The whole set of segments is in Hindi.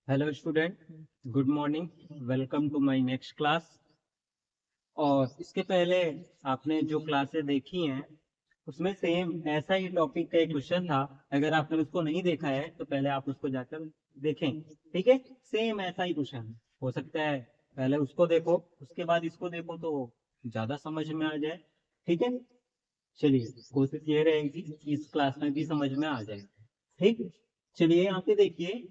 Hello student, good morning. Welcome to my next class. और इसके पहले आपने जो क्लासेस देखी हैं उसमें सेम ऐसा ही टॉपिक का एक क्वेश्चन था। अगर आपने उसको नहीं देखा है तो पहले आप उसको जाकर देखें। ठीक है, सेम ऐसा ही क्वेश्चन हो सकता है। पहले उसको देखो, उसके बाद इसको देखो तो ज्यादा समझ में आ जाए। ठीक है, चलिए कोशिश ये रहेगी कि इस क्लास में भी समझ में आ जाए। ठीक, चलिए यहाँ पे देखिए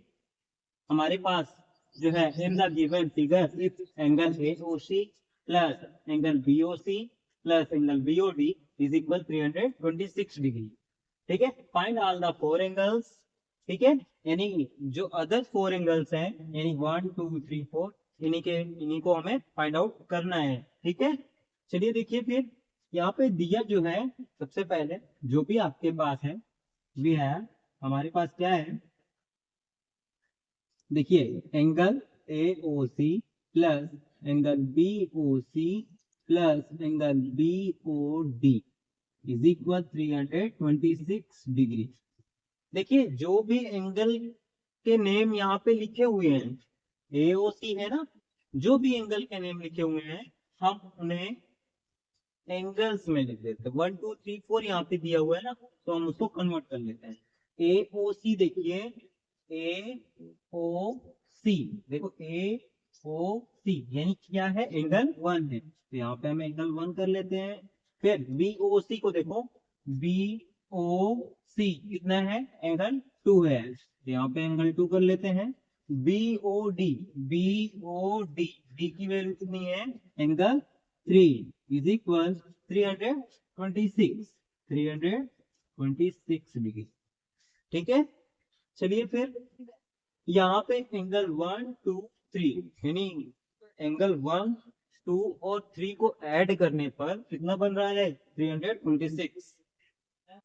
हमारे पास जो है in the given figure if angle AOC plus angle BOC plus angle BOD is equal 326 degree. ठीक है, find all the four angles. ठीक है, यानी जो अदर फोर एंगल्स हैं, यानी 1 2 3 4, इन्हीं को हमें फाइंड आउट करना है। ठीक है, चलिए देखिए फिर यहाँ पे दिया जो है, सबसे पहले जो भी आपके पास है वी है, हमारे पास क्या है, देखिए angle AOC plus angle BOC plus angle BOD is equal 326 degree. देखिए जो भी एंगल के नेम यहाँ पे लिखे हुए हैं, AOC है ना, जो भी एंगल के नेम लिखे हुए हैं हम उन्हें एंगल्स में लिख देते हैं। 1 2 3 4 यहाँ पे दिया हुआ है ना, तो हम उसको कन्वर्ट कर लेते हैं। AOC देखिए, AOC देखो, AOC यानी क्या है, एंगल 1 है, तो यहाँ पे हम एंगल 1 कर लेते हैं। फिर BOC को देखो, BOC कितना है, एंगल 2 है, तो यहाँ पे एंगल 2 कर लेते हैं। BOD, BOD, D की वैल्यू कितनी है, एंगल 3 इज इक्वल 326, 326 डिग्री। ठीक है, चलिए फिर यहाँ पे एंगल 1 2 3 यानी एंगल 1 2 और 3 को ऐड करने पर कितना बन रहा है, 326।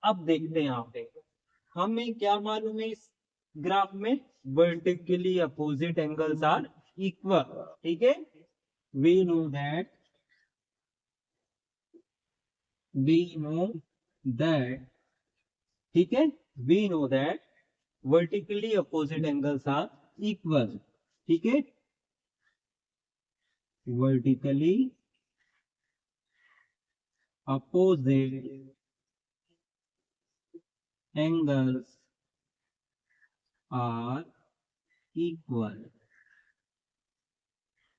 अब देखते हैं यहाँ पे हमें क्या मालूम है, इस ग्राफ में vertically opposite angles are equal. ठीक है, we know that, we know that, ठीक है, we know that vertically opposite angles are equal. ठीक है, vertically opposite angles are equal.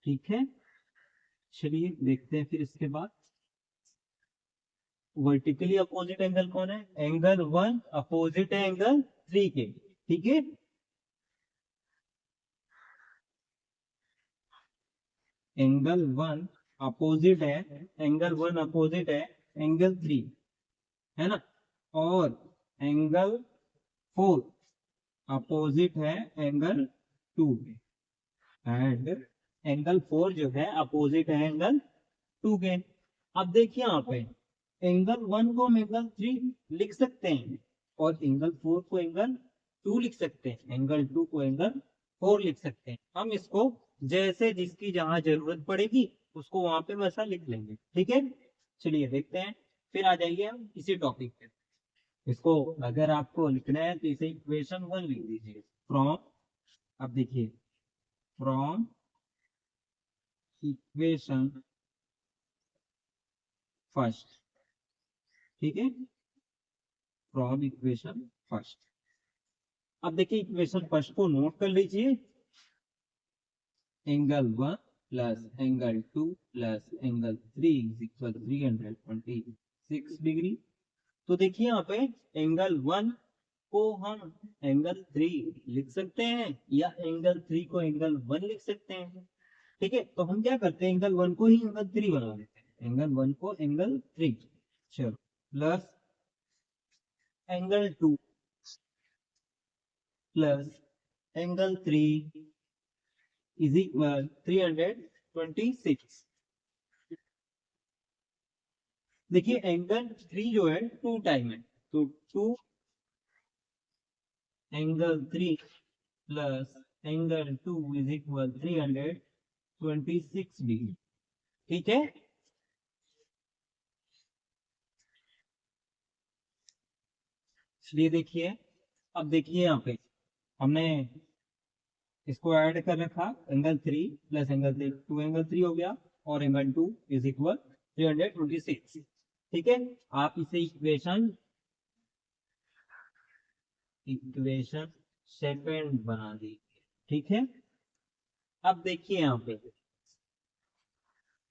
ठीक है, चलिए देखते हैं फिर इसके बाद वर्टिकली अपोजिट एंगल कौन है, एंगल 1 अपोजिट है एंगल 3 के। ठीक है, एंगल 1 अपोजिट है, एंगल 1 अपोजिट है एंगल 3, है ना, और एंगल 4 अपोजिट है एंगल 2 एंड एंगल 4 जो है अपोजिट है एंगल 2 के। अब देखिए यहाँ पे एंगल 1 को हम एंगल 3 लिख सकते हैं, और एंगल 4 को एंगल 2 लिख सकते हैं, एंगल 2 को एंगल 4 लिख सकते हैं। हम इसको जैसे जिसकी जहां जरूरत पड़ेगी उसको वहां पे वैसा लिख लेंगे। ठीक है, चलिए देखते हैं, फिर आ जाइए हम इसी टॉपिक पे। इसको अगर आपको लिखना है तो इसे इक्वेशन 1 लिख दीजिए फ्रॉम, अब देखिए फ्रॉम इक्वेशन फर्स्ट। ठीक है, फ्रॉम इक्वेशन फर्स्ट। अब देखिए इक्वेशन फर्स्ट को नोट कर लीजिए, angle 1 plus angle 2 plus angle 3 is equal 326 degree. तो देखिए यहाँ पे एंगल 1 को हम एंगल 3 लिख सकते हैं, या एंगल 3 को एंगल 1 लिख सकते हैं। ठीक है, तो हम क्या करते हैं, एंगल 1 को ही एंगल 3 बना देते हैं, एंगल 1 को एंगल 3, चलो, plus angle 2 plus angle 3 is equal 326। देखिए एंगल 3 जो है 2 टाइम है, तो 2 angle 3 plus angle 2 is equal 326 degree. ठीक है, इसलिए देखिए, अब देखिए यहाँ पे हमने इसको ऐड कर रखा, एंगल 3 प्लस एंगल 3, 2 एंगल 3 हो गया, और एंगल 2 इज इक्वल 326। ठीक है, आप इसे इक्वेशन इक्वेशन सेकंड बना दीजिए। ठीक है, अब देखिए यहाँ पे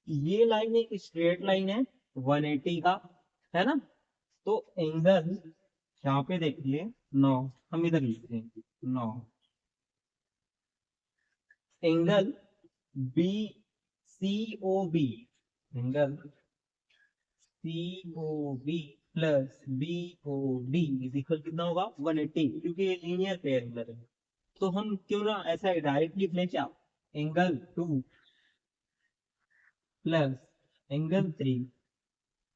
ये लाइन एक स्ट्रेट लाइन है 180 का, है ना। तो एंगल यहाँ पे देखिए 9, हम इधर लिखते हैं 9, angle B C O B, angle C O B plus B O D is equal कितना होगा 180, क्योंकि ये लीनियर पेयर एंगल है। तो हम क्यों ना ऐसा डायरेक्ट लिख लें, क्या, angle 2 plus angle 3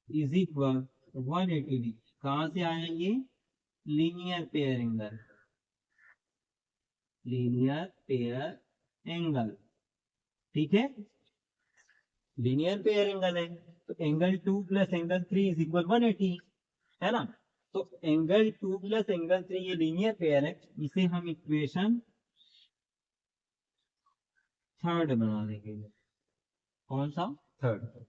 is equal 180 degree. कहां से आया ये, linear pair angle, linear pair angle. ठीक है, लीनियर पेयर एंगल है, तो angle 2 plus angle 3 is equal 180, है ना। तो एंगल 2 प्लस एंगल 3 ये लीनियर पेयर है, इसे हम इक्वेशन थर्ड बना देंगे। कौन सा, थर्ड।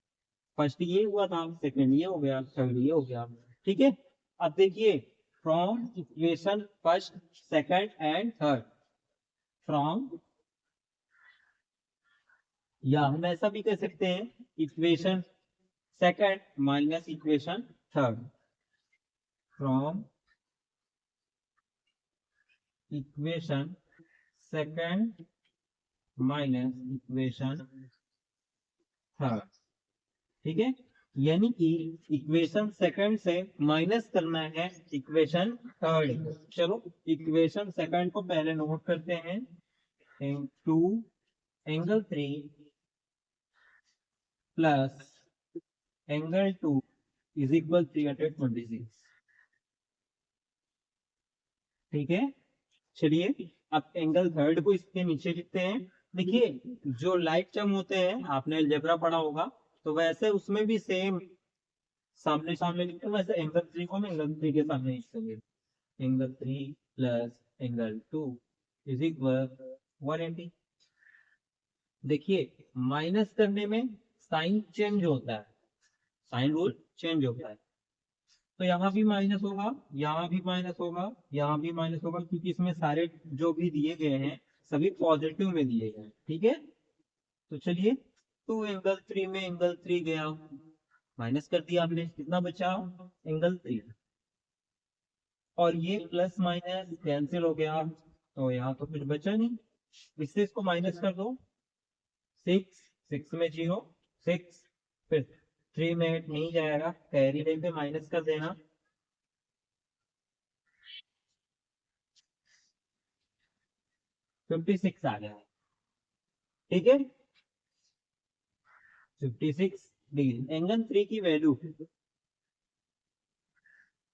फर्स्ट ये हुआ था, सेकंड ये हो गया, थर्ड ये हो गया। ठीक है, अब देखिए from equation first, second and third, from, या हम ऐसा भी कर सकते हैं, equation second minus equation third, from equation second minus equation third. ठीक है, यानी कि इक्वेशन सेकंड से माइनस करना है इक्वेशन थर्ड। चलो इक्वेशन सेकंड को पहले नोट करते हैं, 2 angle 3 plus angle 2 is equal 326। ठीक है, चलिए अब एंगल थर्ड को इसके नीचे लिखते हैं। देखिए जो लाइट टर्म होते हैं, आपने अलजेब्रा पढ़ा होगा, तो वैसे उसमें भी सेम सामने सामने लिखते हैं, वैसे एंगल 3 को हम एंगल 3 के सामने लिखेंगे, angle 3 plus angle 2 is equal 180। देखिए माइनस करने में साइन चेंज होता है, साइन रूल चेंज होता है, तो यहाँ भी माइनस होगा, यहाँ भी माइनस होगा, यहाँ भी माइनस होगा, क्योंकि इसमें सारे जो भी दिए गए हैं सभी पॉजिटिव में दिए गए हैं। ठीक है, तो चलिए 2 एंगल 3 में एंगल 3 गया, माइनस कर दिया हमने, कितना बचा, एंगल 3, और ये प्लस माइनस कैंसिल हो गया, तो यहाँ तो कुछ बचा नहीं, इससे इसको माइनस कर दो, 6, 6 में 0, 6, फिर 3 में 8 नहीं जाएगा, कैरी लेके माइनस कर देना, 56 आ गया। ठीक है, 56 डिग्री, एंगल 3 की वैल्यू,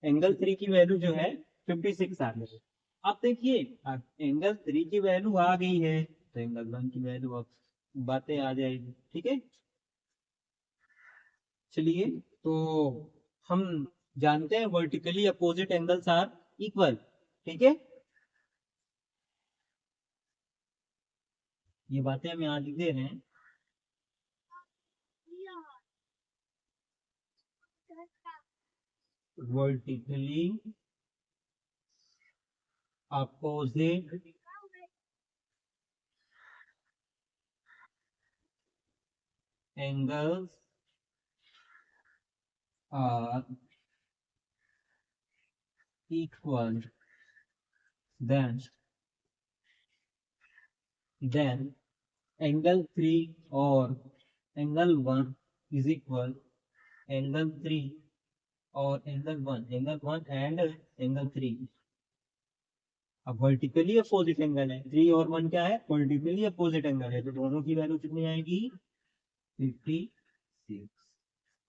एंगल 3 की वैल्यू जो है 56 आ गई। अब देखिए अब एंगल 3 की वैल्यू आ गई है, तो एंगल 1 की वैल्यू अब बातें आ जाएगी। ठीक है, चलिए तो हम जानते हैं vertically opposite angles are equal. ठीक है, ये बातें हम यहाँ लिख दे रहे हैं, vertically opposite angles are equal, then angle 3 और एंगल 1 इज इक्वल एंगल 3 और एंगल 1, एंगल 1 एंड एंगल 3। अब वर्टिकली अपोजिट एंगल है, 3 और 1 क्या है, वर्टिकली अपोजिट एंगल है, तो दोनों की वैल्यू कितनी आएगी, 56।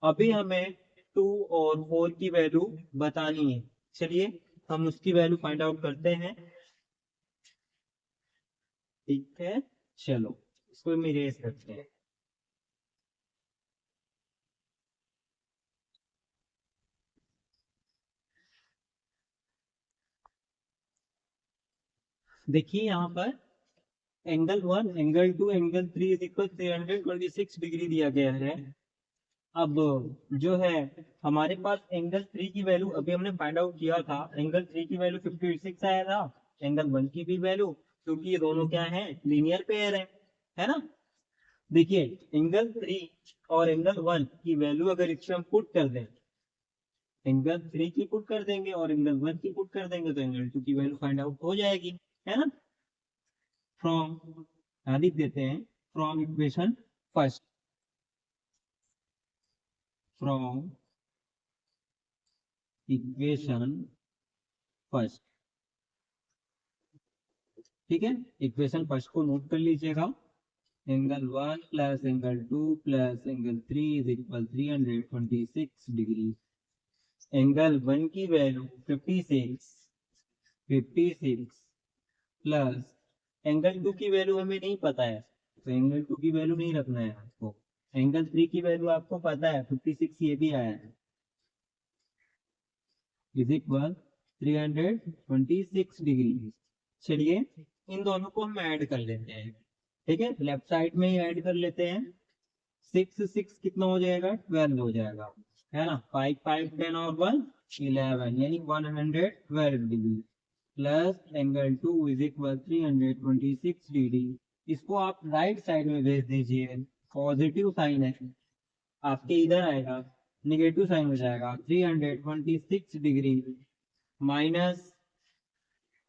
अभी हमें 2 और 4 की वैल्यू बतानी है, चलिए हम उसकी वैल्यू फाइंड आउट करते हैं। ठीक है, चलो इसको हम इरेज करते हैं। देखिए यहाँ पर angle 1, angle 2, angle 3 is equal 326 degree दिया गया है। अब जो है हमारे पास एंगल 3 की वैल्यू अभी हमने फाइंड आउट किया था, एंगल 3 की वैल्यू 56 आया था, एंगल 1 की भी वैल्यू, क्योंकि ये दोनों क्या है, लीनियर पेयर है ना। देखिए एंगल 3 और एंगल 1 की वैल्यू अगर इसमें हम पुट कर दें, एंगल 3 की पुट कर देंगे और एंगल 1 की पुट कर देंगे, तो एंगल 2 की वैल्यू फाइंड आउट हो जाएगी, है ना। फ्रॉम लिख देते हैं, from equation first, from equation first, ठीक है। इक्वेशन फर्स्ट को नोट कर लीजिएगा, angle 1 plus angle 2 plus angle 3 is equal 326 degree. Angle 1 की वैल्यू 56 प्लस एंगल 2 की वैल्यू हमें नहीं पता है, तो एंगल 2 की वैल्यू नहीं रखना है आपको। एंगल 3 की वैल्यू आपको पता है 56, ये भी आया है, इज इक्वल 326 डिग्री। चलिए इन दोनों को हम ऐड कर लेते हैं, ठीक है, लेफ्ट साइड में ही ऐड कर लेते हैं। 6 कितना हो जाएगा, 12 हो जाएगा, है ना। 5 5 10 और 1 11, यानी 112 degree plus angle 2 is equal 326 degree. इसको आप राइट साइड में भेज दीजिए, पॉजिटिव साइन है, आपके इधर आएगा, निगेटिव साइन हो जाएगा, 326 डिग्री माइनस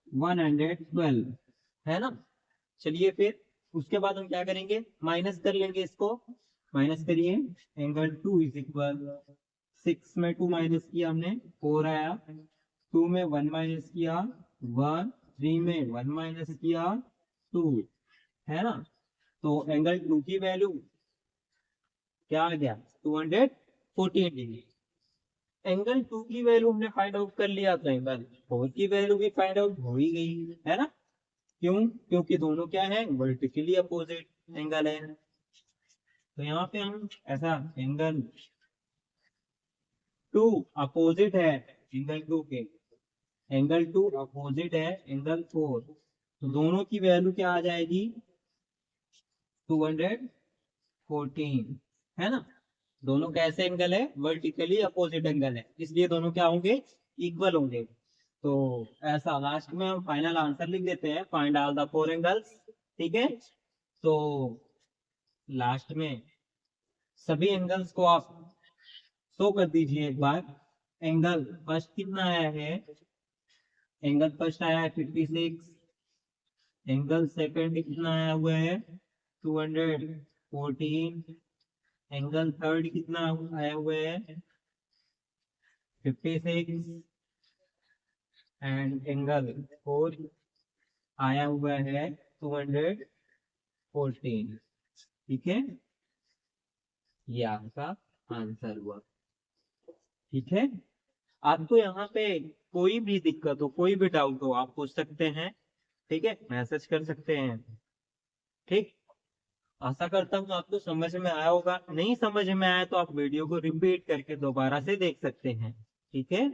112, है ना। चलिए फिर उसके बाद हम क्या करेंगे, माइनस कर लेंगे इसको, माइनस करिए। एंगल 2 इज इक्वल 6 में 2 माइनस किया हमने, 4 आया, 2 में 1 माइनस किया 1, 3 में 1 माइनस किया 2, है ना। तो एंगल 2 की वैल्यू क्या आ गया, 214 डिग्री। एंगल 2 की वैल्यू हमने फाइंड आउट कर लिया, तो एंगल 4 की वैल्यू भी फाइंड आउट हो ही गई, है ना। क्यों, क्योंकि दोनों क्या है, वर्टिकली अपोजिट एंगल है। तो यहाँ पे हम ऐसा, एंगल 2 अपोजिट है एंगल 2 के, एंगल 2 अपोजिट है एंगल 4, तो दोनों की वैल्यू क्या आ जाएगी, 214, है ना। दोनों कैसे एंगल है, वर्टिकली अपोजिट एंगल है, इसलिए दोनों क्या होंगे, इक्वल होंगे। तो ऐसा लास्ट में हम फाइनल आंसर लिख देते हैं, find all the four angles, ठीक है। तो लास्ट में सभी एंगल्स को आप शो कर दीजिए एक बार। एंगल फर्स्ट कितना आया है, एंगल फर्स्ट आया है 56, एंगल सेकंड कितना आया हुआ है 214, एंगल थर्ड कितना आया हुआ है 56, एंड एंगल फोर्थ आया हुआ है 214, ठीक है। ये आपका आंसर हुआ, ठीक है। आपको यहाँ पे कोई भी दिक्कत हो, कोई भी डाउट हो, आप पूछ सकते हैं, ठीक है, मैसेज कर सकते हैं, ठीक। आशा करता हूँ आपको समझ में आया होगा, नहीं समझ में आया तो आप वीडियो को रिपीट करके दोबारा से देख सकते हैं, ठीक है।